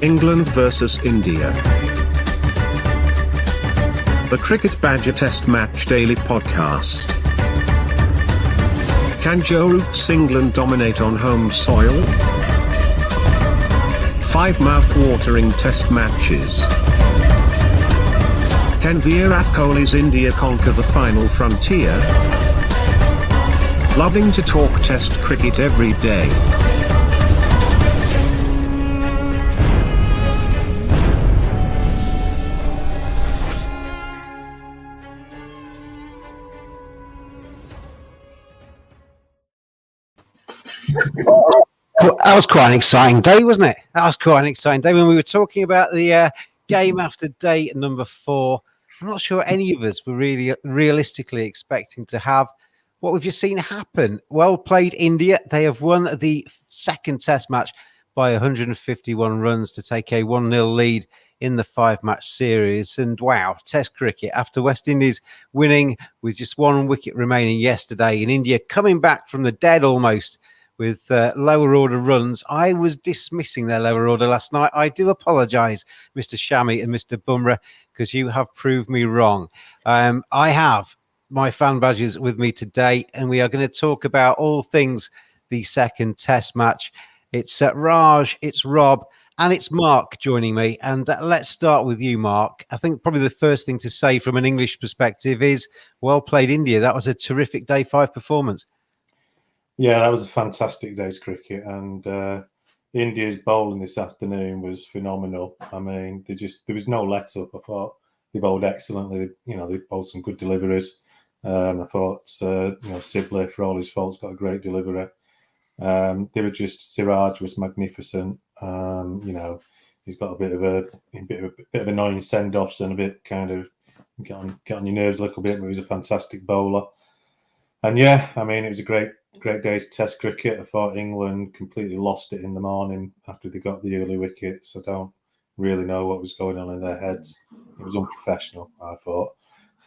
England versus India. The Cricket Badger Test Match Daily Podcast. Can Joe Root's England dominate on home soil? 5 mouth-watering Test matches. Can Virat Kohli's India conquer the final frontier? Loving to talk Test cricket every day. That was quite an exciting day, wasn't it? That was quite an exciting day when we were talking about the game after day number 4. I'm not sure any of us were really realistically expecting to have what we've just seen happen. Well played, India. They have won the second Test match by 151 runs to take a 1-0 lead in the 5-match series. And wow, Test cricket after West Indies winning with just 1 wicket remaining yesterday, and India coming back from the dead almost with lower order runs. I was dismissing their lower order last night. I do apologise, Mr. Shami and Mr. Bumrah, because you have proved me wrong. I have my fan badges with me today, and we are going to talk about all things the second Test match. It's Raj, it's Rob, and it's Mark joining me. And let's start with you, Mark. I think probably the first thing to say from an English perspective is well played, India. That was a terrific day 5 performance. Yeah, that was a fantastic day's cricket, and India's bowling this afternoon was phenomenal. I mean, there was no let up. I thought they bowled excellently. They bowled some good deliveries. I thought Sibley, for all his faults, got a great delivery. They were just Siraj was magnificent. He's got a bit of annoying send-offs and a bit kind of get on your nerves a little bit, but he was a fantastic bowler. And yeah, I mean, it was a great day's Test cricket. I thought England completely lost it in the morning after they got the early wickets. I don't really know what was going on in their heads. It was unprofessional, I thought.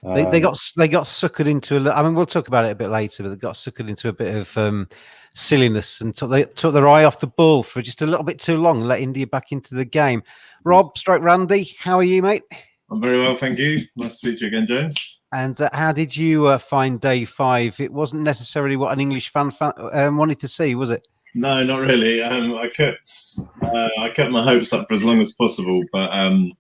They got suckered into I mean, we'll talk about it a bit later, but they got suckered into a bit of silliness and took their eye off the ball for just a little bit too long and let India back into the game. Rob, Randy, how are you, mate? I'm very well, thank you. Nice to speak to you again, James. And how did you find day 5? It wasn't necessarily what an English fan wanted to see, was it? No, not really. I kept my hopes up for as long as possible, but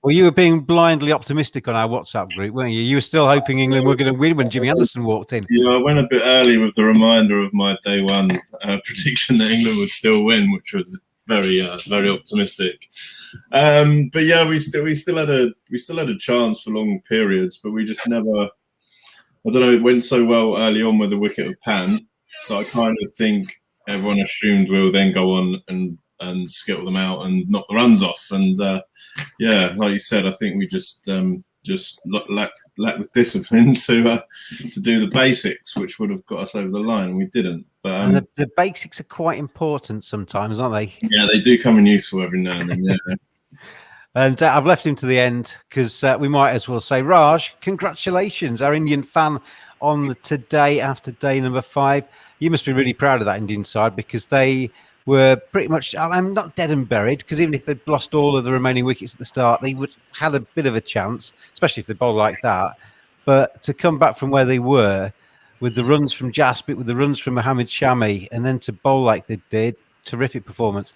well, you were being blindly optimistic on our WhatsApp group, weren't you? You were still hoping England were going to win when Jimmy Anderson walked in. Yeah, I went a bit early with the reminder of my day 1 prediction that England would still win, which was very optimistic. But yeah, we still had a chance for long periods, but we just never. I don't know. It went so well early on with the wicket of Pan that I kind of think everyone assumed we'll then go on and skittle them out and knock the runs off. And yeah, like you said, I think we just lacked the discipline to do the basics, which would have got us over the line. We didn't. But and the basics are quite important sometimes, aren't they? Yeah, they do come in useful every now and then. Yeah. And I've left him to the end because we might as well say, Raj, congratulations, our Indian fan on today after day number 5. You must be really proud of that Indian side because they were pretty much, I'm not dead and buried, because even if they'd lost all of the remaining wickets at the start, they would had a bit of a chance, especially if they bowl like that. But to come back from where they were with the runs from Jasprit, with the runs from Mohammad Shami, and then to bowl like they did, terrific performance.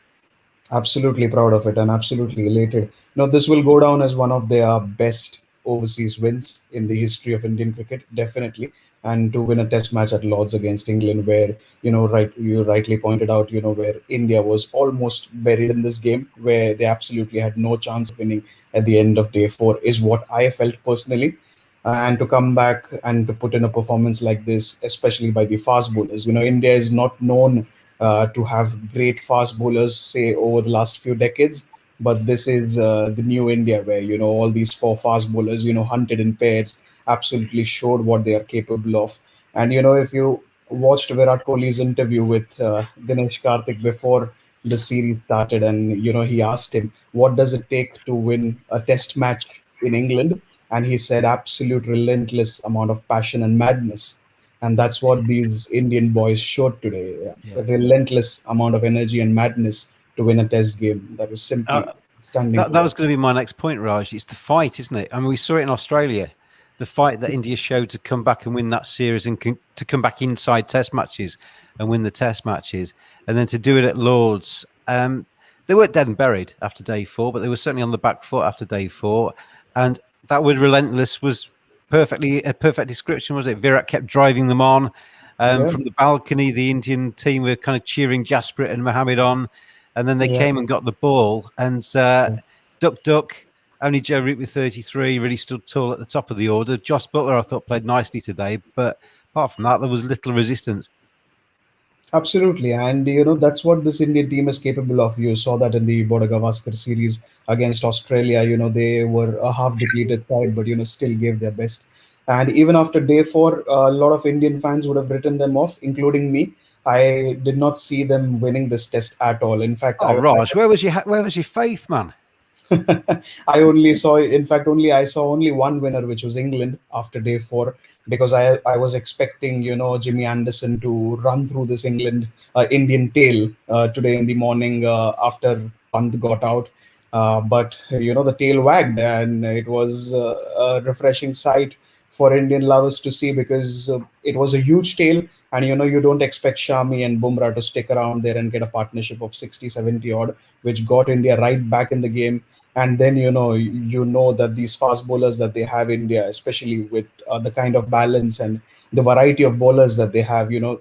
Absolutely proud of it and absolutely elated. This will go down as one of their best overseas wins in the history of Indian cricket, definitely. And to win a Test match at Lord's against England, where you rightly pointed out, where India was almost buried in this game, where they absolutely had no chance of winning at the end of day 4, is what I felt personally. And to come back and to put in a performance like this, especially by the fast bowlers, India is not known to have great fast bowlers, say, over the last few decades. But this is the new India where, all these 4 fast bowlers, hunted in pairs, absolutely showed what they are capable of. And, if you watched Virat Kohli's interview with Dinesh Karthik before the series started, and, he asked him, what does it take to win a Test match in England? And he said, absolute relentless amount of passion and madness. And that's what these Indian boys showed today. A relentless amount of energy and madness to win a Test game. That was simply Standing That was going to be my next point, Raj. It's the fight, isn't it? I mean, we saw it in Australia. The fight that India showed to come back and win that series and to come back inside Test matches and win the Test matches, and then to do it at Lords. They weren't dead and buried after day 4, but they were certainly on the back foot after day 4. And that word "relentless" was a perfect description, was it? Virat kept driving them on. From the balcony, the Indian team were kind of cheering Jasprit and Hamid on, and then they came and got the ball and duck. Only Joe Root with 33 really stood tall at the top of the order. Josh Buttler, I thought, played nicely today, but apart from that, there was little resistance. Absolutely, and that's what this Indian team is capable of. You saw that in the Border Gavaskar series against Australia. They were a half depleted side, but still gave their best. And even after day 4, a lot of Indian fans would have written them off, including me. I did not see them winning this test at all. In fact, Raj, where was your faith, man? I only saw, in fact, I saw only one winner, which was England after day 4, because I was expecting, Jimmy Anderson to run through this Indian tail today in the morning after Pant got out. But, the tail wagged, and it was a refreshing sight for Indian lovers to see, because it was a huge tail. And, you don't expect Shami and Bumrah to stick around there and get a partnership of 60, 70 odd, which got India right back in the game. And then, you know that these fast bowlers that they have India, especially with the kind of balance and the variety of bowlers that they have, you know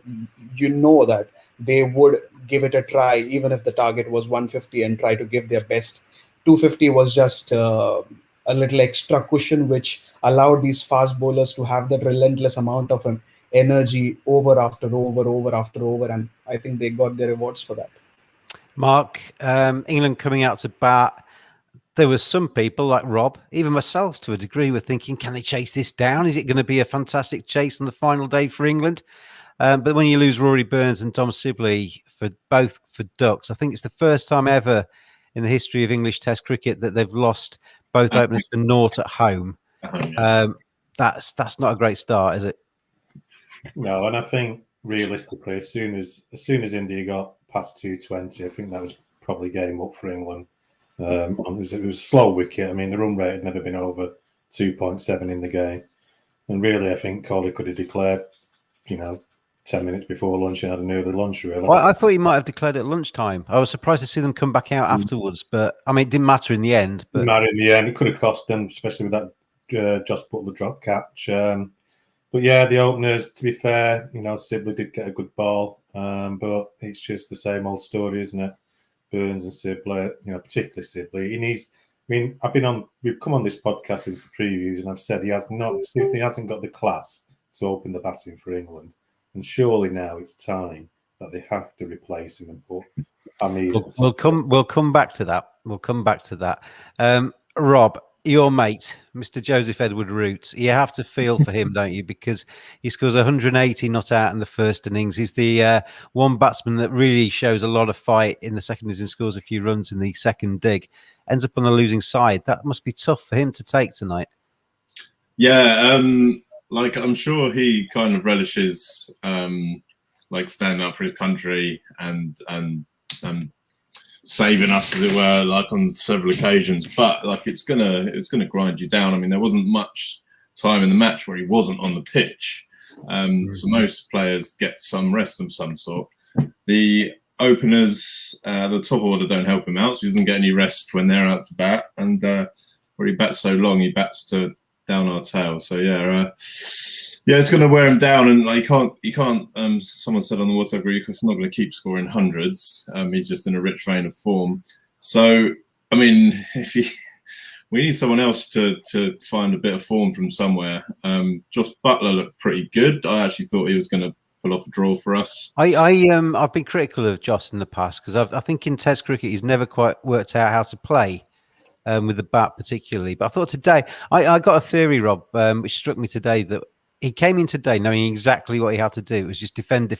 that they would give it a try, even if the target was 150, and try to give their best. 250 was just a little extra cushion, which allowed these fast bowlers to have that relentless amount of energy over after over. And I think they got their rewards for that. Mark, England coming out to bat. There were some people like Rob, even myself to a degree, were thinking, can they chase this down? Is it going to be a fantastic chase on the final day for England? But when you lose Rory Burns and Dom Sibley for Ducks, I think it's the first time ever in the history of English Test cricket that they've lost both openers for naught at home. That's not a great start, is it? No, and I think realistically, as soon as India got past 220, I think that was probably game up for England. It was a slow wicket. I mean, the run rate had never been over 2.7 in the game, and really, I think Kohli could have declared, 10 minutes before lunch and had an early lunch. Really, well, I thought he might have declared at lunchtime. I was surprised to see them come back out afterwards, but I mean, it didn't matter in the end. But it could have cost them, especially with that Josh Buttler drop catch. But yeah, the openers, to be fair, Sibley did get a good ball, but it's just the same old story, isn't it? Burns and Sibley, particularly Sibley. He needs. I mean, we've come on this podcast as previews, and I've said he hasn't got the class to open the batting for England, and surely now it's time that they have to replace him and put Hamid. We'll come back to that. We'll come back to that. Rob, your mate, Mr. Joseph Edward Root, you have to feel for him, don't you? Because he scores 180 not out in the first innings. He's the one batsman that really shows a lot of fight in the second innings and scores a few runs in the second dig. Ends up on the losing side. That must be tough for him to take tonight. Yeah, I'm sure he kind of relishes standing up for his country and saving us, as it were, like on several occasions. But it's gonna grind you down. I mean, there wasn't much time in the match where he wasn't on the pitch. So most players get some rest of some sort. The openers, the top order, don't help him out, so he doesn't get any rest when they're out to bat. And where he bats so long, he bats to down our tail. So it's going to wear him down, and he can't. Someone said on the WhatsApp group, he's not going to keep scoring hundreds. He's just in a rich vein of form. So, I mean, we need someone else to find a bit of form from somewhere. Josh Buttler looked pretty good. I actually thought he was going to pull off a draw for us. I've been critical of Josh in the past because I think in Test cricket he's never quite worked out how to play. With the bat particularly. But I thought today, I got a theory, Rob, which struck me today, that he came in today knowing exactly what he had to do. It was just defend.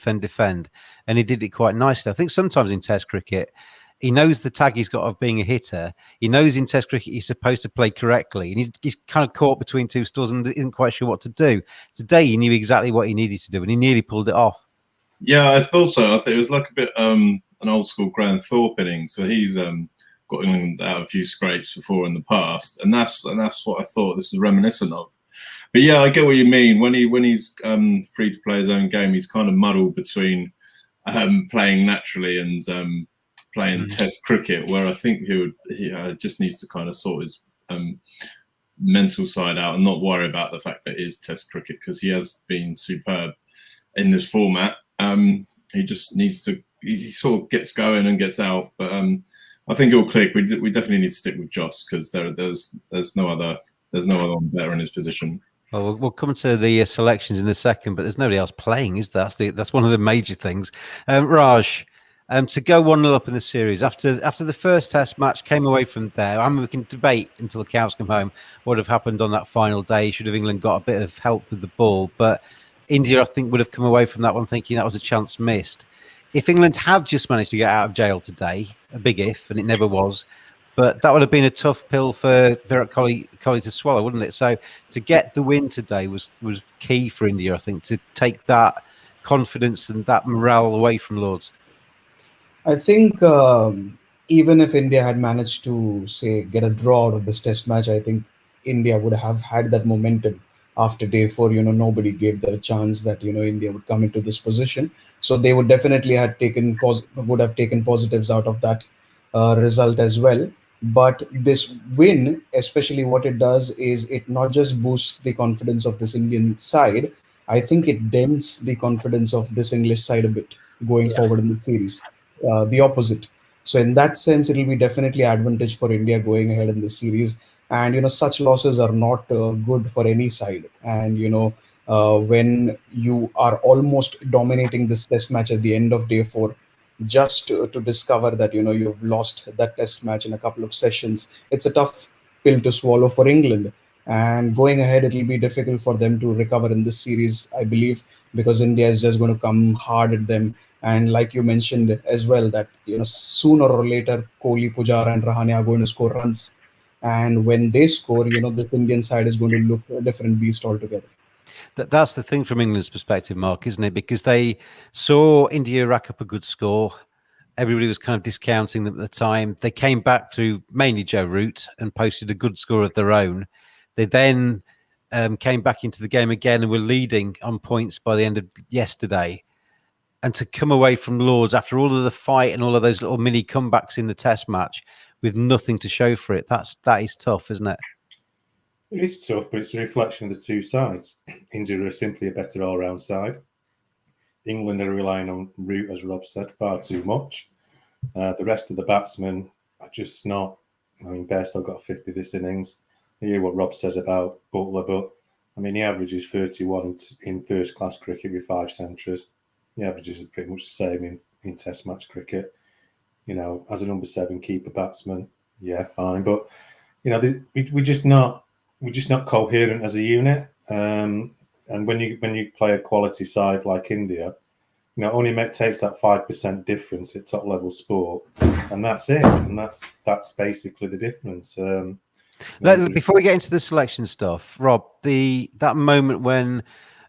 And he did it quite nicely. I think sometimes in Test cricket, he knows the tag he's got of being a hitter. He knows in Test cricket he's supposed to play correctly. And he's kind of caught between two stools and isn't quite sure what to do. Today, he knew exactly what he needed to do, and he nearly pulled it off. Yeah, I thought so. I think it was like a bit an old school Graham Thorpe inning. So he's got England out of a few scrapes before in the past, and that's what I thought this was reminiscent of. But yeah, I get what you mean. When he's free to play his own game, he's kind of muddled between playing naturally and playing Test cricket, where I think he just needs to kind of sort his mental side out and not worry about the fact that it is Test cricket, because he has been superb in this format. He just needs to, he sort of gets going and gets out, but I think it'll click. We definitely need to stick with Joss, because there's no other one better in his position. Well, we'll come to the selections in a second, but there's nobody else playing, is there? That's one of the major things. Raj, to go 1-0 up in the series after the first Test match, came away from there. I mean, we can debate until the cows come home what would have happened on that final day. Should have England got a bit of help with the ball? But India, I think, would have come away from that one thinking that was a chance missed. If England had just managed to get out of jail today, a big if, and it never was, but that would have been a tough pill for Virat Kohli to swallow, wouldn't it? So to get the win today was key for India, I think, to take that confidence and that morale away from Lords. I think even if India had managed to, say, get a draw out of this Test match, I think India would have had that momentum after day 4. Nobody gave them a chance that India would come into this position, so they would definitely have taken positives out of that result as well. But this win, especially, what it does is it not just boosts the confidence of this Indian side, I think it dents the confidence of this English side a bit going forward in the series, the opposite. So in that sense, it will be definitely advantage for India going ahead in the series. And such losses are not good for any side. And when you are almost dominating this Test match at the end of day 4, just to discover that you've lost that Test match in a couple of sessions, it's a tough pill to swallow for England. And going ahead, it will be difficult for them to recover in this series, I believe, because India is just going to come hard at them. And like you mentioned as well, that sooner or later, Kohli, Pujara, and Rahane are going to score runs. And when they score, the Indian side is going to look a different beast altogether. That's the thing from England's perspective, Mark, isn't it? Because they saw India rack up a good score. Everybody was kind of discounting them at the time. They came back through mainly Joe Root and posted a good score of their own. They then came back into the game again and were leading on points by the end of yesterday. And to come away from Lords after all of the fight and all of those little mini comebacks in the Test match with nothing to show for it, that is tough, isn't it? It is tough, but it's a reflection of the two sides. India are simply a better all-round side. England are relying on Root, as Rob said, far too much. The rest of the batsmen are just not. I mean, Bairstow got 50 this innings. I hear what Rob says about Buttler, but I mean, he averages 31 in first-class cricket with 5 centuries. The averages are pretty much the same in Test match cricket. As a number 7 keeper batsman, yeah, fine. But we're just not coherent as a unit. And when you play a quality side like India, only takes that 5% difference at top level sport, and that's it. And that's basically the difference. Before we get into the selection stuff, Rob, that moment when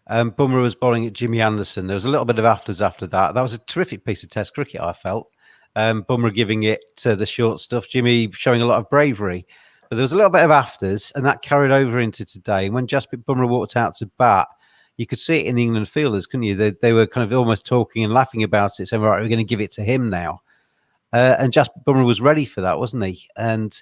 Bumrah was bowling at Jimmy Anderson, there was a little bit of afters after that. That was a terrific piece of Test cricket, I felt. Bumrah giving it the short stuff, Jimmy showing a lot of bravery. But there was a little bit of afters, and that carried over into today. And when Jasprit Bumrah walked out to bat, you could see it in the England fielders, couldn't you? They were kind of almost talking and laughing about it, saying, right, we're going to give it to him now. And Jasprit Bumrah was ready for that, wasn't he? And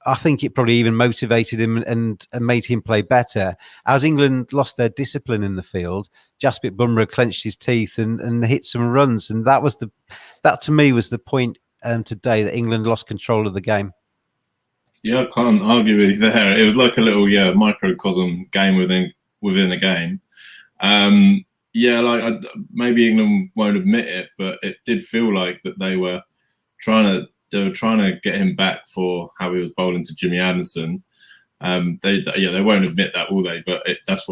I think it probably even motivated him and made him play better. As England lost their discipline in the field, Jasprit Bumrah clenched his teeth and hit some runs. And that to me was the point today, that England lost control of the game. Yeah, I can't argue with you there. It was like a little microcosm game within a game. Maybe England won't admit it, but it did feel like that they were trying to get him back for how he was bowling to Jimmy Anderson. They won't admit that, will they? But that's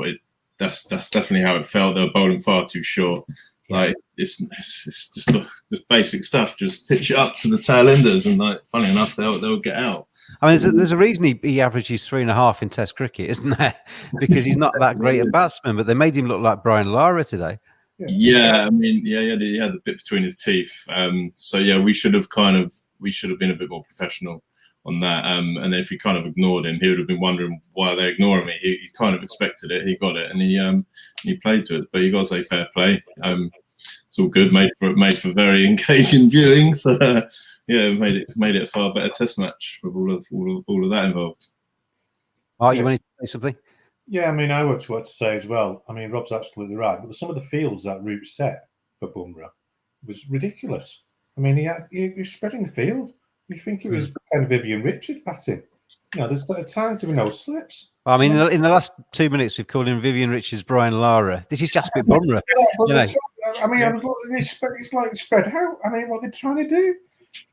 definitely how it felt. They were bowling far too short. Like it's just the basic stuff. Just pitch it up to the tail enders, and funny enough, they'll get out. I mean, there's a reason he averages 3.5 in Test cricket, isn't there? Because he's not that great a batsman, but they made him look like Brian Lara today. Yeah, I mean, he had the bit between his teeth. We should have kind of we should have been a bit more professional on that. And if he kind of ignored him, he would have been wondering why they're ignoring me. He kind of expected it, he got it, and he played to it. But you got to say fair play. It's all good, made for very engaging viewing. So yeah, made it a far better Test match with all of that involved. Oh, you wanted to say something? Yeah, I mean, I would what to say as well. I mean, Rob's absolutely right. But some of the fields that Root set for Bumrah was ridiculous. I mean, he was spreading the field. You think it was kind of Vivian Richard batting. You know, there's times there were no slips. I mean, in the last 2 minutes, we've called him Vivian Richards, Brian Lara. This is Jasprit Bumrah. I mean, it's like spread out. I mean, what they're trying to do.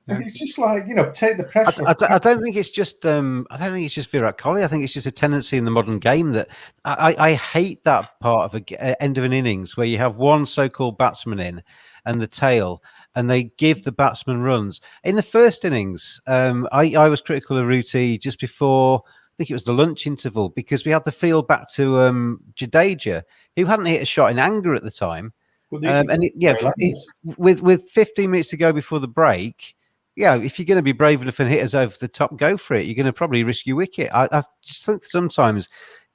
And it's just like, take the pressure. I don't think it's just Virat Kohli. I think it's just a tendency in the modern game that I hate that part of end of an innings where you have one so-called batsman in and the tail, and they give the batsman runs. In the first innings, I was critical of Ruti just before, I think it was the lunch interval, because we had the field back to Jadeja, who hadn't hit a shot in anger at the time. With 15 minutes to go before the break, if you're going to be brave enough and hit us over the top, go for it. You're going to probably risk your wicket. I just think sometimes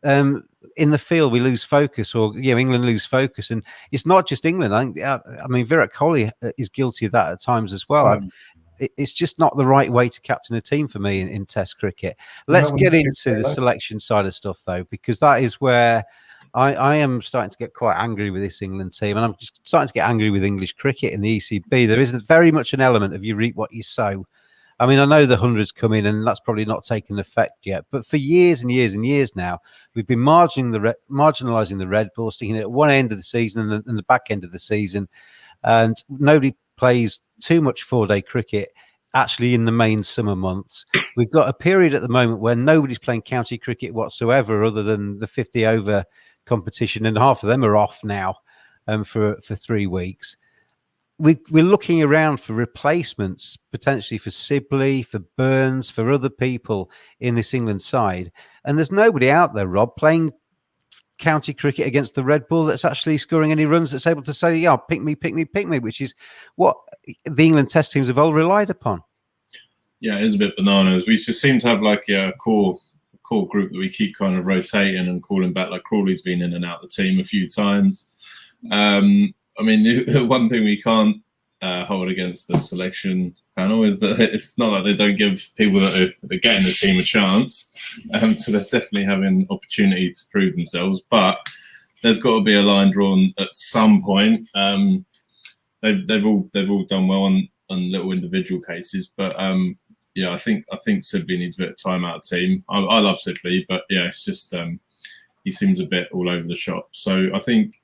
in the field we lose focus, or England lose focus, and it's not just England. I mean, Virat Kohli is guilty of that at times as well. It's just not the right way to captain a team for me in Test cricket. Let's get into the selection side of stuff, though, because that is where I am starting to get quite angry with this England team, and I'm just starting to get angry with English cricket in the ECB. There isn't very much an element of you reap what you sow. I mean, I know the hundreds come in, and that's probably not taken effect yet. But for years and years and years now, we've been marginalising the Red Bull, sticking it at one end of the season and the back end of the season, and nobody plays too much 4-day cricket actually in the main summer months. We've got a period at the moment where nobody's playing county cricket whatsoever, other than the 50-over competition, and half of them are off now for 3 weeks. We're looking around for replacements, potentially for Sibley, for Burns, for other people in this England side, and there's nobody out there, Rob, playing county cricket against the Red Bull that's actually scoring any runs, that's able to say, yeah, pick me, which is what the England Test teams have all relied upon. Yeah, it is a bit bananas. We just seem to have like a core group that we keep kind of rotating and calling back. Like Crawley's been in and out of the team a few times. I mean, the one thing we can't hold against the selection panel is that it's not like they don't give people that are getting the team a chance. So they're definitely having opportunity to prove themselves. But there's got to be a line drawn at some point. They've all done well on little individual cases, but I think Sibley needs a bit of time out of team. I love Sibley, but yeah, it's just he seems a bit all over the shop. So I think.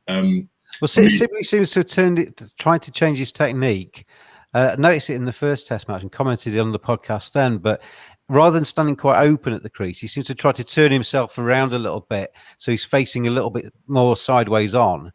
Sibley seems to have tried to change his technique. Noticed it in the first Test match and commented on the podcast then, but rather than standing quite open at the crease, he seems to try to turn himself around a little bit, so he's facing a little bit more sideways on,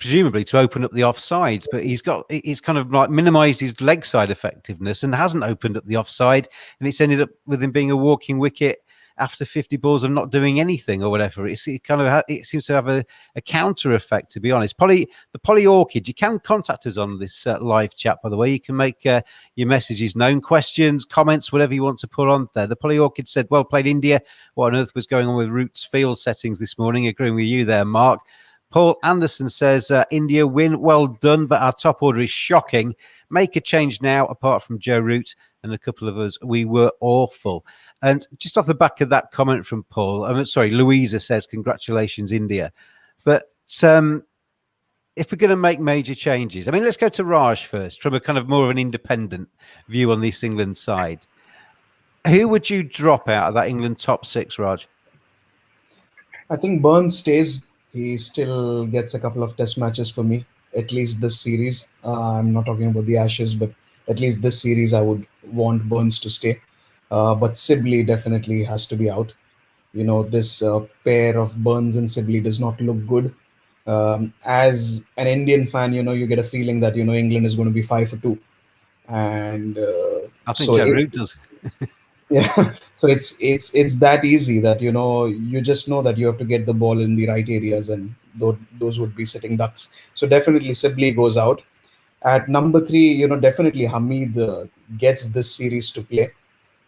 presumably to open up the offsides. But he's kind of like minimised his leg side effectiveness and hasn't opened up the offside, and it's ended up with him being a walking wicket after 50 balls of not doing anything or whatever. It seems to have a counter effect, to be honest. The Polly Orchid, you can contact us on this live chat, by the way. You can make your messages known, questions, comments, whatever you want to put on there. The Polly Orchid said, well played, India. What on earth was going on with Root's field settings this morning? Agreeing with you there, Mark. Paul Anderson says, India win, well done, but our top order is shocking. Make a change now, apart from Joe Root and a couple of us, we were awful. And just off the back of that comment from Paul, Louisa says, congratulations, India. But if we're going to make major changes, I mean, let's go to Raj first, from a kind of more of an independent view on this England side. Who would you drop out of that England top 6, Raj? I think Burns stays. He still gets a couple of Test matches for me, at least this series. I'm not talking about the Ashes, but at least this series, I would want Burns to stay. But Sibley definitely has to be out. This pair of Burns and Sibley does not look good. As an Indian fan, you get a feeling that, England is going to be 5 for 2. And I think Joe Root does. Yeah, so it's that easy that you just know that you have to get the ball in the right areas, and those would be sitting ducks. So definitely Sibley goes out, At number 3, definitely Hamid gets this series to play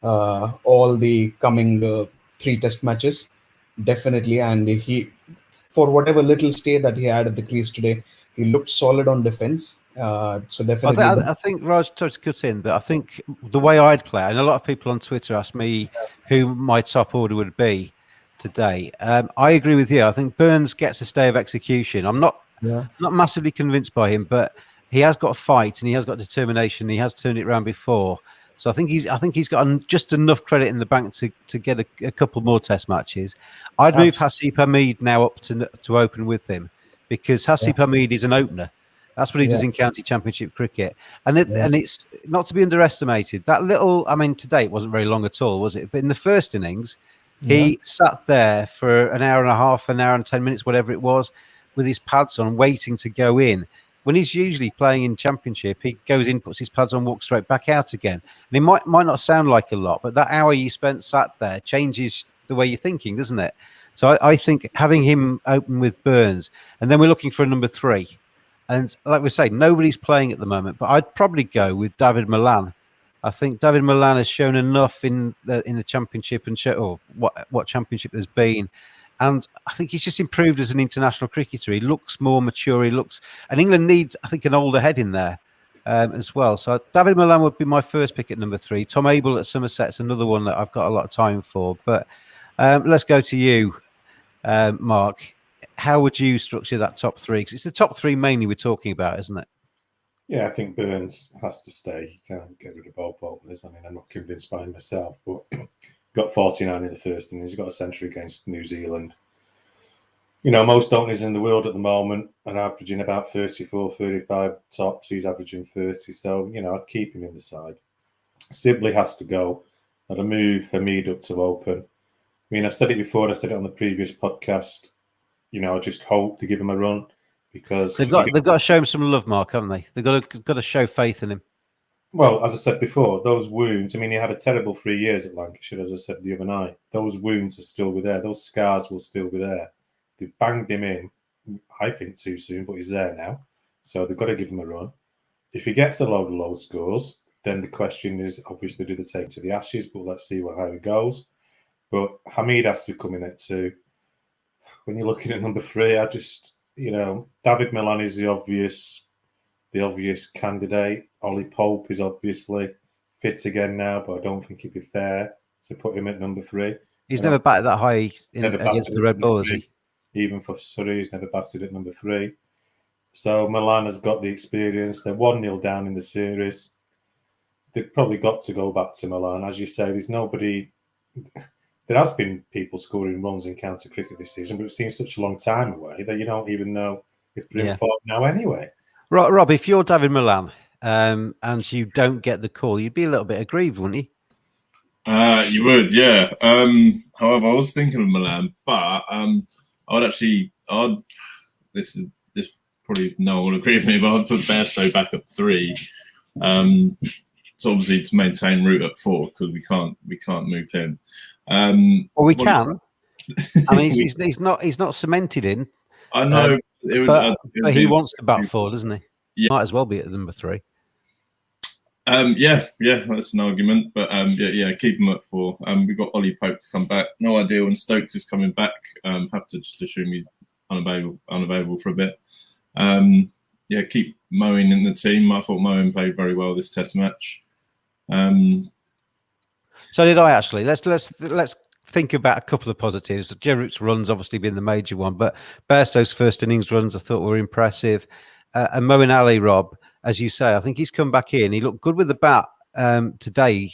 all the coming 3 test matches, definitely. And he, for whatever little stay that he had at the crease today, he looked solid on defense. So definitely, I think Raj touched cut in, but I think the way I'd play, and a lot of people on Twitter asked me who my top order would be today. I agree with you. I think Burns gets a stay of execution. I'm not massively convinced by him, but he has got a fight and he has got determination. He has turned it around before, so I think he's got just enough credit in the bank to get a couple more Test matches. I'd move Hasib Hamid now up to open with him, because Hasib Hamid is an opener. That's what he does in county championship cricket, and it's not to be underestimated. That little, I mean, today it wasn't very long at all, was it? But in the first innings, he sat there for an hour and a half, an hour and 10 minutes, whatever it was, with his pads on, waiting to go in. When he's usually playing in championship, he goes in, puts his pads on, walks straight back out again. And it might not sound like a lot, but that hour you spent sat there changes the way you're thinking, doesn't it? So I think having him open with Burns, and then we're looking for a number 3. And like we say, nobody's playing at the moment, but I'd probably go with David Malan. I think David Malan has shown enough in the championship and what championship there's been, and I think he's just improved as an international cricketer. He looks more mature. And England needs, I think, an older head in there as well. So David Malan would be my first pick at number 3. Tom Abel at Somerset's another one that I've got a lot of time for. But let's go to you, Mark. How would you structure that top 3? Because it's the top 3 mainly we're talking about, isn't it? Yeah, I think Burns has to stay. You can't get rid of both openers. I mean, I'm not convinced by him myself, but got 49 in the first innings. He's got a century against New Zealand. Most openers in the world at the moment are averaging about 34, 35 tops. He's averaging 30. So, I'd keep him in the side. Sibley has to go. I'd move Hamid up to open. I mean, I've said it before. I said it on the previous podcast. I just hope to give him a run, because they've got to show him some love, Mark, haven't they? They've got to show faith in him. Well, as I said before, those wounds. I mean, he had a terrible 3 years at Lancashire, as I said the other night. Those wounds are still there. Those scars will still be there. They banged him in, I think, too soon, but he's there now. So they've got to give him a run. If he gets a load of low scores, then the question is, obviously, do they take to the Ashes? But let's see how it goes. But Hamid has to come in at 2. When you're looking at number 3, I just, David Malan is the obvious candidate. Ollie Pope is obviously fit again now, but I don't think it'd be fair to put him at number 3. He's never batted that high against the Red Bull, has he? Even for Surrey, he's never batted at number 3. So Malan has got the experience. They're 1-0 down in the series. They've probably got to go back to Malan. As you say, there's nobody... There has been people scoring runs in county cricket this season, but it seems such a long time away that you don't even know if they're in form now anyway. Rob, if you're David Malan and you don't get the call, you'd be a little bit aggrieved, wouldn't you? You would, yeah. However, I was thinking of Malan, but this probably no one will agree with me, but I'd put Bairstow back at 3. So obviously to maintain Root at 4, because we can't move him. Well, we can. I mean, he's not cemented in. I know, but he wants to bat 4, doesn't he? Yeah. Might as well be at number 3. Yeah, that's an argument. But keep him at 4. We've got Ollie Pope to come back. No idea when Stokes is coming back. Have to just assume he's unavailable for a bit. Keep Moeen in the team. I thought Moeen played very well this Test match. So did I, actually. Let's think about a couple of positives. Gerrard's runs obviously been the major one, but Bairstow's first innings runs I thought were impressive. And Moeen Ali, Rob, as you say, I think he's come back in. He looked good with the bat today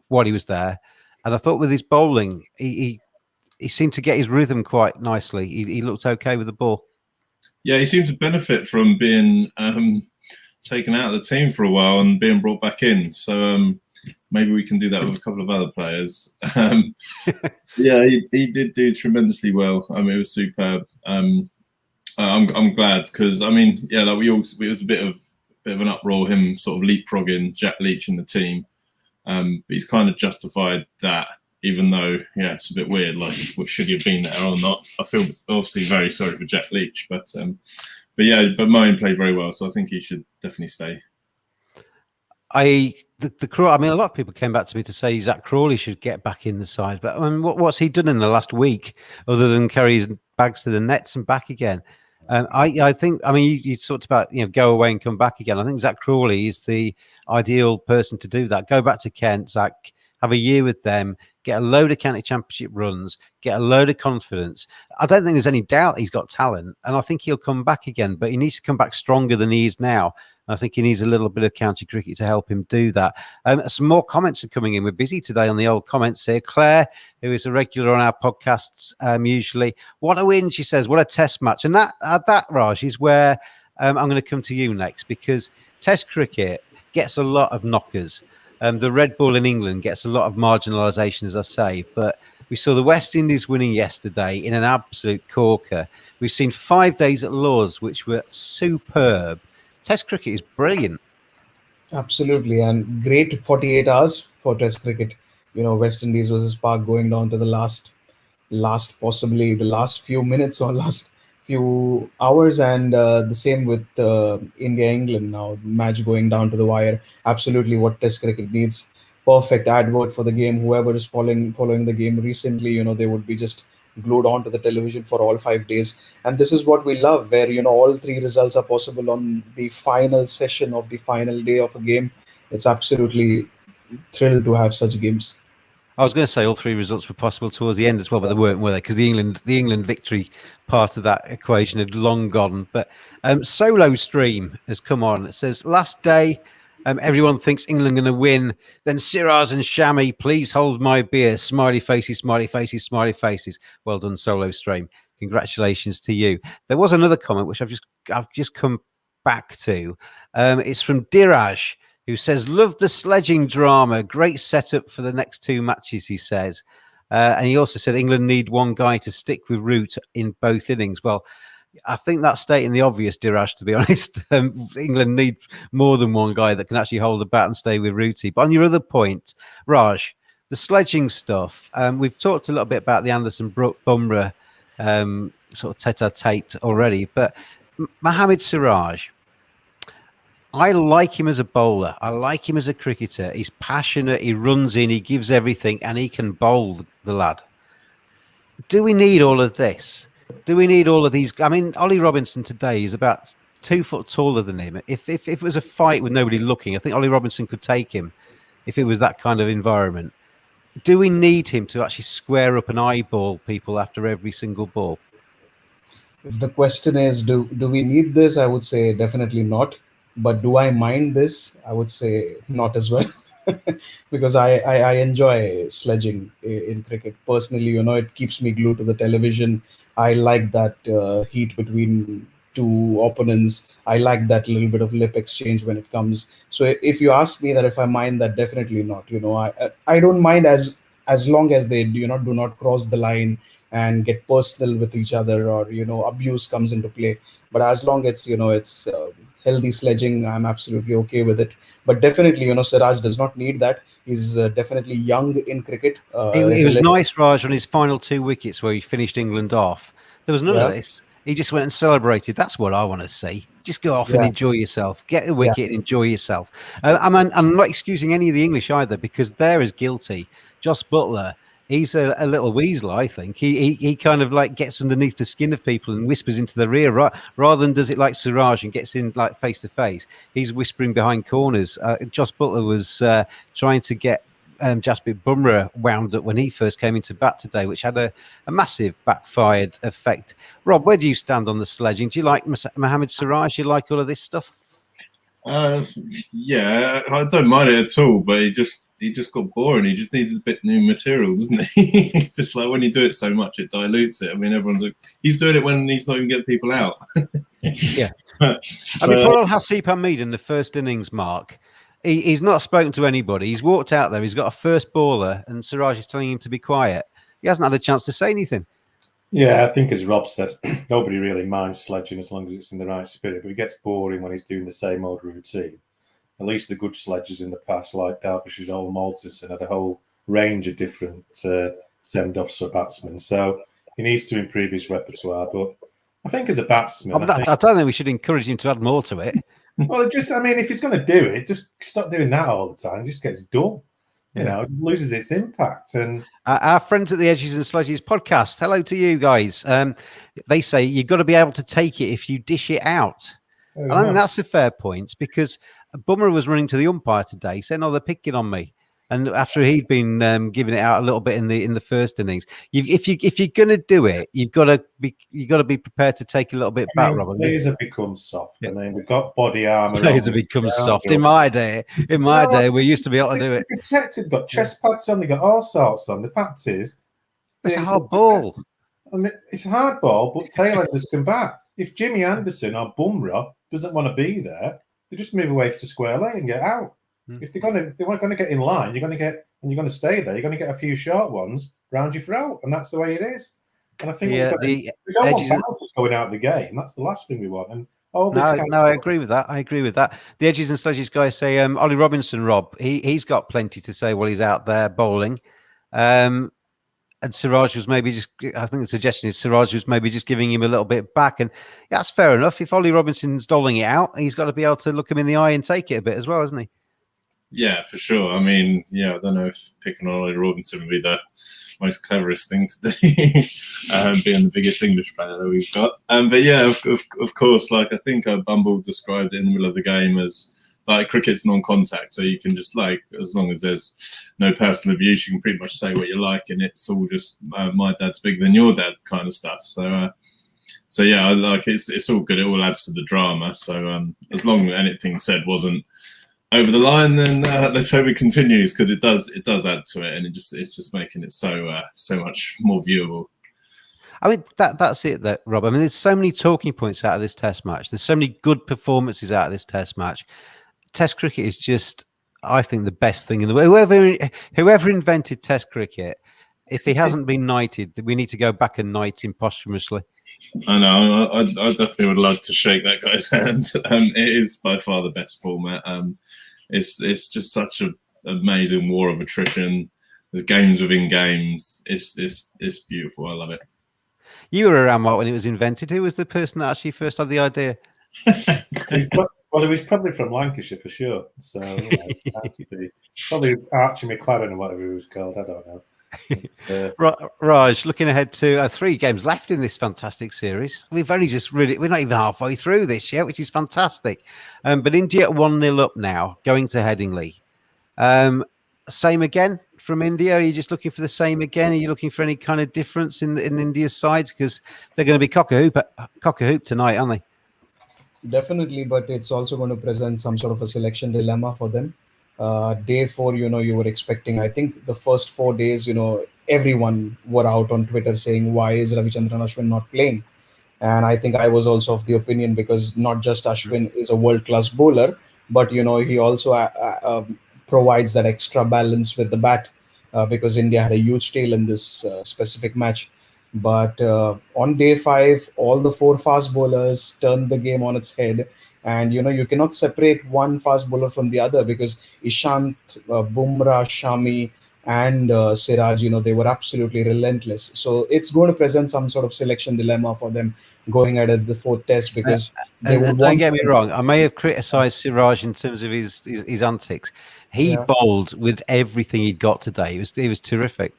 while he was there, and I thought with his bowling, he seemed to get his rhythm quite nicely. He looked okay with the ball. Yeah, he seemed to benefit from being taken out of the team for a while and being brought back in. So maybe we can do that with a couple of other players. He did do tremendously well. I mean, it was superb. I'm glad, because I mean, it was a bit of an uproar, him sort of leapfrogging Jack Leach in the team. But he's kind of justified that, even though it's a bit weird. Like, should he have been there or not? I feel obviously very sorry for Jack Leach, but Moeen played very well, so I think he should definitely stay I mean, a lot of people came back to me to say Zach Crawley should get back in the side, but I mean, what's he done in the last week other than carry his bags to the nets and back again? I think, I mean, you talked about, go away and come back again. I think Zach Crawley is the ideal person to do that. Go back to Kent, Zach, have a year with them, get a load of county championship runs, get a load of confidence. I don't think there's any doubt he's got talent, and I think he'll come back again, but he needs to come back stronger than he is now. I think he needs a little bit of county cricket to help him do that. Some more comments are coming in. We're busy today on the old comments here. Claire, who is a regular on our podcasts usually. What a win, she says. What a test match. And that Raj, is where I'm going to come to you next, because test cricket gets a lot of knockers. The Red Bull in England gets a lot of marginalisation, as I say. But we saw the West Indies winning yesterday in an absolute corker. We've seen 5 days at Lord's, which were superb. Test cricket is brilliant. Absolutely, and great 48 hours for Test cricket. West Indies versus Park going down to the last possibly the last few minutes or last few hours, and the same with India-England now, match going down to the wire. Absolutely what Test cricket needs. Perfect advert for the game. Whoever is following the game recently, they would be just glued onto the television for all 5 days. And this is what we love, where all 3 results are possible on the final session of the final day of a game. It's absolutely thrilled to have such games. I was going to say all 3 results were possible towards the end as well, but they weren't, were they? Because the England victory part of that equation had long gone. But Solo Stream has come on. It says, last day, everyone thinks England going to win. Then Siraj and Shami, please hold my beer. Smiley faces, smiley faces, smiley faces. Well done, Solo Stream. Congratulations to you. There was another comment which I've just come back to. It's from Diraj, who says, love the sledging drama. Great setup for the next 2 matches, he says. And he also said England need one guy to stick with Root in both innings. Well, I think that's stating the obvious, Diraj, to be honest. England need more than one guy that can actually hold the bat and stay with Rooty. But on your other point, Raj, the sledging stuff, we've talked a little bit about the Anderson-Bumrah sort of tete-a-tete already. But Mohammad Siraj, I like him as a bowler. I like him as a cricketer. He's passionate. He runs in. He gives everything, and he can bowl, the lad. Do we need all of this? Do we need all of these? I mean, Ollie Robinson today is about 2 foot taller than him. If it was a fight with nobody looking, I think Ollie Robinson could take him if it was that kind of environment. Do we need him to actually square up and eyeball people after every single ball? If the question is, do we need this? I would say definitely not. But do I mind this? I would say not as well. Because I enjoy sledging in cricket. Personally, it keeps me glued to the television. I like that heat between 2 opponents. I like that little bit of lip exchange when it comes. So if you ask me that if I mind that, definitely not. I don't mind as long as they do not cross the line and get personal with each other, or abuse comes into play. But as long as it's healthy sledging, I'm absolutely okay with it. But definitely, Siraj does not need that. He's definitely young in cricket. It was nice, Raj, on his final 2 wickets where he finished England off. There was none of this. He just went and celebrated. That's what I want to see. Just go off and enjoy yourself. Get a wicket and enjoy yourself. I'm not excusing any of the English either, because they're as guilty. Joss Buttler, he's a little weasel, I think. He kind of like gets underneath the skin of people and whispers into their ear, rather than does it like Siraj and gets in like face to face. He's whispering behind corners. Joss Buttler was trying to get Jasprit Bumrah wound up when he first came into bat today, which had a massive backfired effect. Rob, where do you stand on the sledging? Do you like Mohammad Siraj? Do you like all of this stuff? Yeah, I don't mind it at all, but he just got boring. He just needs a bit new material, doesn't he? It's just like when you do it so much, it dilutes it. I mean, everyone's like, he's doing it when he's not even getting people out. Yeah. I mean, poor old Hasib Hamid in the first innings, Mark, he's not spoken to anybody. He's walked out there. He's got a first bowler, and Siraj is telling him to be quiet. He hasn't had a chance to say anything. Yeah, I think as Rob said, nobody really minds sledging as long as it's in the right spirit, but it gets boring when he's doing the same old routine. At least the good sledgers in the past, like Derbyshire's old Malterson, had a whole range of different send-offs for batsmen. So he needs to improve his repertoire. But I think as a batsman... I don't think we should encourage him to add more to it. Well, just, I mean, if he's going to do it, just stop doing that all the time. It just gets dull. You know, it loses its impact. And our friends at the Edges and Sledges podcast, hello to you guys. They say you've got to be able to take it if you dish it out. And I think that's a fair point, because Bumrah was running to the umpire today saying, "Oh, they're picking on me." And after he'd been giving it out a little bit in the first innings, if you're going to do it, you've got to be prepared to take a little bit back, Robert. Players have become soft. I mean, we've got body armor. Players have become soft. In my day, we used to be able to do it. Protected, got chest pads on, they got all sorts on. The fact is, it's a hard ball. I mean, it's a hard ball, but tailenders can bat. If Jimmy Anderson or Bumrah doesn't want to be there, they just move away to square leg and get out. If they're going to get in line, you're going to stay there. You're going to get a few short ones round your throat, and that's the way it is. And I think we don't want bouncers going out of the game. That's the last thing we want. And all this I agree with that. The Edges and Sledges guys say Ollie Robinson, Rob, he's got plenty to say while he's out there bowling. And Siraj was maybe just, I think the suggestion is Siraj was maybe just giving him a little bit back. And that's fair enough. If Ollie Robinson's doling it out, he's got to be able to look him in the eye and take it a bit as well, hasn't he? Yeah, for sure. I mean, I don't know if picking on Ollie Robinson would be the most cleverest thing to do, being the biggest English player that we've got. But yeah, of course, like I think Bumble described it in the middle of the game as like cricket's non-contact, so you can just as long as there's no personal abuse, you can pretty much say what you like, and it's all just my dad's bigger than your dad kind of stuff. So yeah, it's all good. It all adds to the drama. So as long as anything said wasn't over the line, then let's hope it continues, because it does add to it, and it's just making it so much more viewable. I mean, that's it, Rob. I mean, there's so many talking points out of this Test match. There's so many good performances out of this Test match. Test cricket is just, I think, the best thing in the world. Whoever invented Test cricket, if he hasn't been knighted, we need to go back and knight him posthumously. I know. I definitely would love to shake that guy's hand. It is by far the best format. It's just such an amazing war of attrition. There's games within games. It's beautiful. I love it. You were around when it was invented. Who was the person that actually first had the idea? Well, he was probably from Lancashire for sure. So probably Archie McLaren or whatever he was called. I don't know. Raj, looking ahead to 3 games left in this fantastic series. We've only just we're not even halfway through this yet, which is fantastic. But India 1-0 up now, going to Headingley. Same again from India? Are you just looking for the same again? Are you looking for any kind of difference in India's sides? Because they're going to be cock a hoop tonight, aren't they? Definitely, but it's also going to present some sort of a selection dilemma for them. Day 4, you were expecting, I think the first 4 days, everyone were out on Twitter saying, why is Ravichandran Ashwin not playing? And I think I was also of the opinion, because not just Ashwin is a world-class bowler, but, he also provides that extra balance with the bat, because India had a huge tail in this specific match. But on day 5, all the 4 fast bowlers turned the game on its head. And, you cannot separate one fast bowler from the other, because Ishant, Bumrah, Shami, and Siraj, they were absolutely relentless. So it's going to present some sort of selection dilemma for them going ahead at the 4th Test, because don't get me wrong. I may have criticised Siraj in terms of his antics. He bowled with everything he'd got today. He was terrific.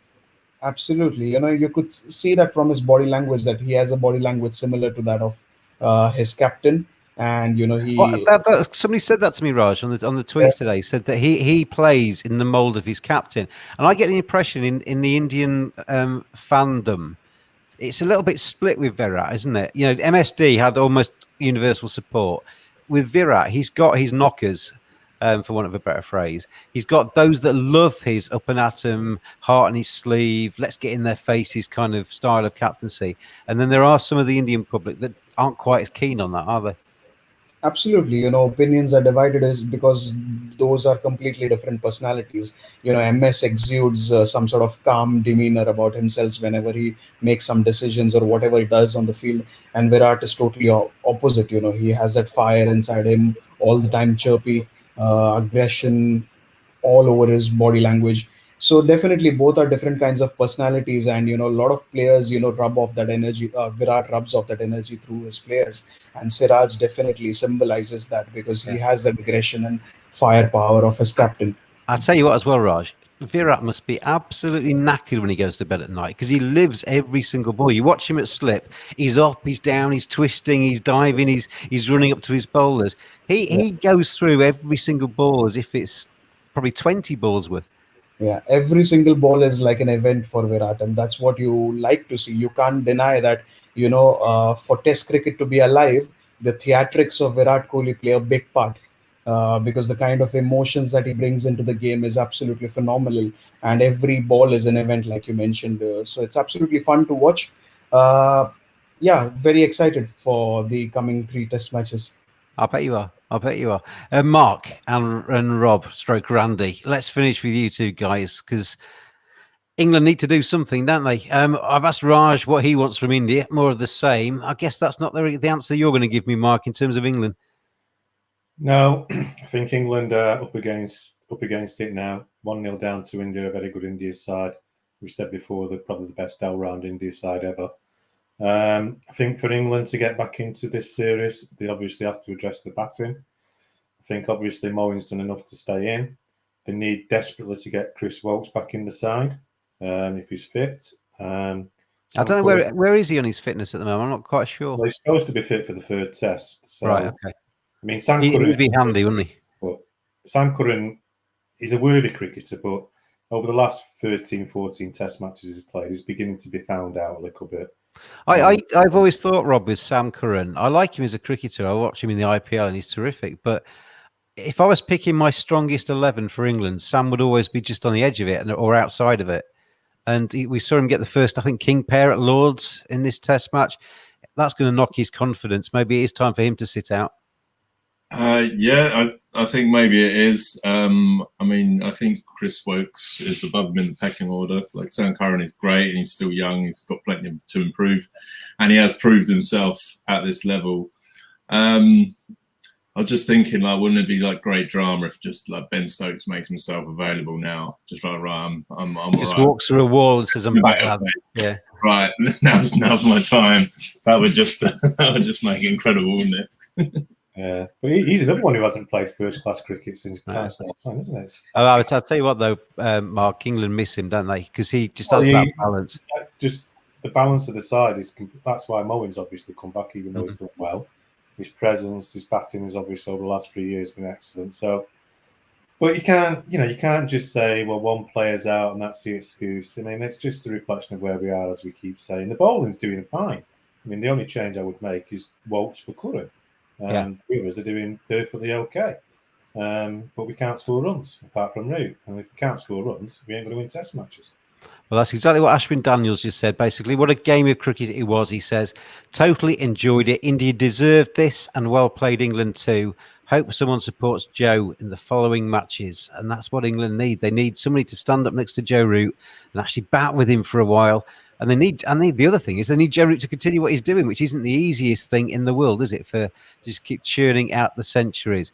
Absolutely. You could see that from his body language, that he has a body language similar to that of his captain. And somebody said that to me, Raj, on the tweets today. Said that he plays in the mold of his captain, and I get the impression in the Indian fandom, it's a little bit split with Virat, isn't it? MSD had almost universal support. With Virat, he's got his knockers, for want of a better phrase. He's got those that love his up and atom, heart on his sleeve, let's get in their faces kind of style of captaincy, and then there are some of the Indian public that aren't quite as keen on that, are they? Absolutely, opinions are divided because those are completely different personalities. MS exudes some sort of calm demeanor about himself whenever he makes some decisions or whatever he does on the field. And Virat is totally opposite. He has that fire inside him all the time, chirpy, aggression all over his body language. So definitely both are different kinds of personalities, and a lot of players rub off that energy. Virat rubs off that energy through his players, and Siraj definitely symbolizes that because he has that aggression and firepower of his captain. I'll tell you what as well, Raj. Virat must be absolutely knackered when he goes to bed at night because he lives every single ball. You watch him at slip, he's up, he's down, he's twisting, he's diving, he's running up to his bowlers. He goes through every single ball as if it's probably 20 balls worth. Yeah, every single ball is like an event for Virat, and that's what you like to see. You can't deny that, for Test cricket to be alive, the theatrics of Virat Kohli play a big part. Because the kind of emotions that he brings into the game is absolutely phenomenal, and every ball is an event, like you mentioned. So it's absolutely fun to watch. Yeah, very excited for the coming 3 Test matches. I bet you are. I bet you are. Mark and Rob, stroke Randy. Let's finish with you two guys because England need to do something, don't they? I've asked Raj what he wants from India. More of the same. I guess that's not the answer you're going to give me, Mark, in terms of England. No, I think England are up against it now. 1-0 down to India, a very good India side. We've said before, they're probably the best all-round India side ever. I think for England to get back into this series, they obviously have to address the batting. I think obviously Moeen's done enough to stay in. They need desperately to get Chris Woakes back in the side if he's fit. I don't know where is he on his fitness at the moment. I'm not quite sure. Well, he's supposed to be fit for the 3rd test. So, right, okay. I mean, Sam He Curran would be handy, wouldn't he? But Sam Curran, he's a worthy cricketer, but over the last 13, 14 Test matches he's played, he's beginning to be found out a little bit. I've always thought, Rob, with Sam Curran, I like him as a cricketer. I watch him in the IPL and he's terrific. But if I was picking my strongest 11 for England, Sam would always be just on the edge of it or outside of it. And we saw him get the first, I think, king pair at Lords in this Test match. That's going to knock his confidence. Maybe it is time for him to sit out. Yeah, I think maybe it is. I mean, I think Chris Woakes is above him in the pecking order. Like, Sam Curran is great and he's still young. He's got plenty to improve, and he has proved himself at this level. I was just thinking, like, wouldn't it be like great drama if just like Ben Stokes makes himself available now? Just like, right, I'm just right. walks through a wall and says, "I'm back." Yeah, right. Now's my time. That would just make it incredible, wouldn't it? Yeah, but he's another one who hasn't played first-class cricket since class 1, isn't it? I'll tell you what, though, Mark, England miss him, don't they? Because he just has that balance. That's just the balance of the side. That's why Moeen's obviously come back, even though he's done well. His presence, his batting has obviously over the last 3 years been excellent. So, but you can't just say, well, one player's out and that's the excuse. I mean, it's just a reflection of where we are, as we keep saying. The bowling's doing fine. I mean, the only change I would make is Woakes for Curran. The others are doing perfectly okay. But we can't score runs, apart from Root. And if we can't score runs, we ain't going to win Test matches. Well, that's exactly what Ashwin Daniels just said, basically. What a game of cricket it was, he says. Totally enjoyed it. India deserved this, and well played England too. Hope someone supports Joe in the following matches. And that's what England need. They need somebody to stand up next to Joe Root and actually bat with him for a while. And the other thing is they need Joe Root to continue what he's doing, which isn't the easiest thing in the world, is it, for just keep churning out the centuries.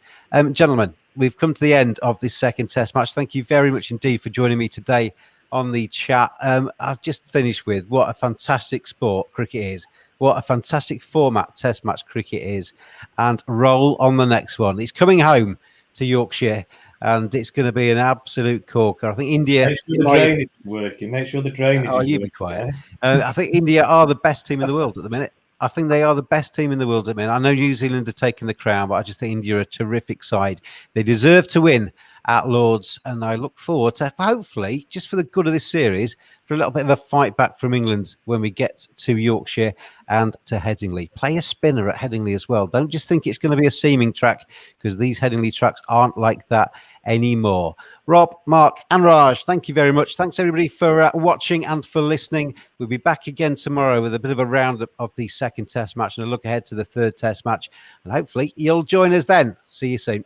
Gentlemen, we've come to the end of this 2nd Test match. Thank you very much indeed for joining me today on the chat. I've just finished with what a fantastic sport cricket is, what a fantastic format Test match cricket is, and roll on the next one. It's coming home to Yorkshire, and it's going to be an absolute corker. I think India... Make sure the drainage is working. Make sure the drainage is working. You be quiet. I think India are the best team in the world at the minute. I think they are the best team in the world at the minute. I know New Zealand are taking the crown, but I just think India are a terrific side. They deserve to win at Lords, and I look forward to, hopefully, just for the good of this series, for a little bit of a fight back from England when we get to Yorkshire and to Headingley. Play a spinner at Headingley as well. Don't just think it's going to be a seaming track, because these Headingley tracks aren't like that anymore. Rob, Mark and Raj, thank you very much. Thanks everybody for watching and for listening. We'll be back again tomorrow with a bit of a roundup of the 2nd Test match and a look ahead to the 3rd Test match. And hopefully you'll join us then. See you soon.